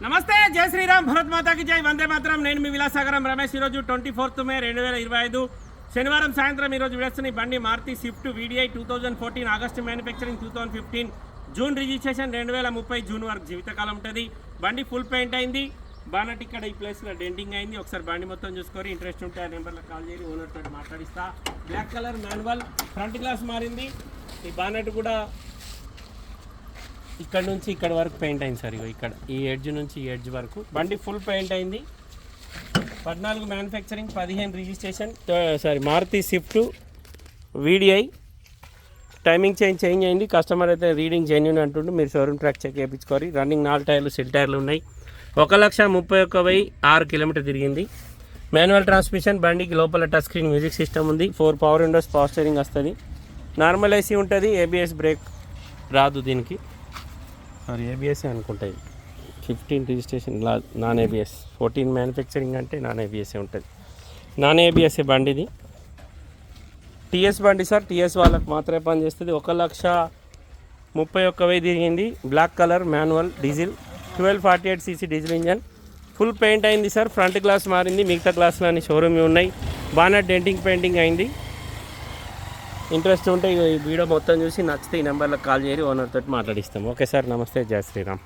నమస్తే, జై శ్రీరామ్, భరత్ మాతాకి జై, వందే మాత్రం. నేను మీ విలాసాగరం రమేష్. ఈరోజు 24 మే 2025 శనివారం సాయంత్రం ఈరోజు విడుస్తున్న బండి Maruti Swift VDI 2014 August manufacturing, 2015 June registration, 2030 June వరకు జీవితకాలం ఉంటుంది. బండి ఫుల్ పెయింట్ అయింది. బానట్ ఇక్కడ ఈ ప్లేస్లో డెంటింగ్ అయింది. ఒకసారి బండి మొత్తం చూసుకొని ఇంట్రెస్ట్ ఉంటే ఆ నెంబర్లో కాల్ చేసి ఓనర్ తోటి మాట్లాడిస్తా. Black colour manual, front glass మారింది. ఈ బానట్ కూడా ఇక్కడ నుంచి ఇక్కడ వరకు పెయింట్ అయింది సార్. ఇక్కడ ఈ ఎడ్జ్ నుంచి ఈ ఎడ్జ్ వరకు బండి ఫుల్ పెయింట్ అయింది. 14 manufacturing, 15 registration. Maruti Swift VDI. Timing change అయింది. కస్టమర్ అయితే రీడింగ్ జెన్యూన్ అంటుండే. మీరు షోరూమ్ ట్రాక్ చెక్ చేయించుకోవాలి. రన్నింగ్ 4 టైర్లు, సిల్ టైర్లు ఉన్నాయి. 1,31,6 కిలోమీటర్ తిరిగింది. Manual transmission. బండికి లోపల టచ్ స్క్రీన్ మ్యూజిక్ సిస్టమ్ ఉంది. 4 పవర్ విండోస్, పవర్ స్టీరింగ్ వస్తుంది. నార్మల్ AC ఉంటుంది. ABS బ్రేక్ రాదు దీనికి. ABS అనుకుంటాయి. 15 రిజిస్ట్రేషన్, నాన్ ABS. 14 మ్యానుఫ్యాక్చరింగ్ అంటే నాన్ ABS ఉంటుంది. నాన్ ABS బండిది. TS బండి సార్. TS వాళ్ళకి మాత్రమే పనిచేస్తుంది. 1,31,000 తిరిగింది. Black colour manual diesel, 1248cc diesel engine. Full paint అయింది సార్. ఫ్రంట్ గ్లాస్ మారింది. మిగతా గ్లాసులు అన్ని షోరూమ్ ఉన్నాయి. బానట్ డెంటింగ్ పెయింటింగ్ అయింది. ఇంట్రెస్ట్ ఉంటే ఈ వీడియో మొత్తం చూసి నచ్చితే ఈ నెంబర్లో కాల్ చేసి ఓనర్ తోటి మాట్లాడిస్తాం. ఓకే సార్, నమస్తే, జై శ్రీరామ్.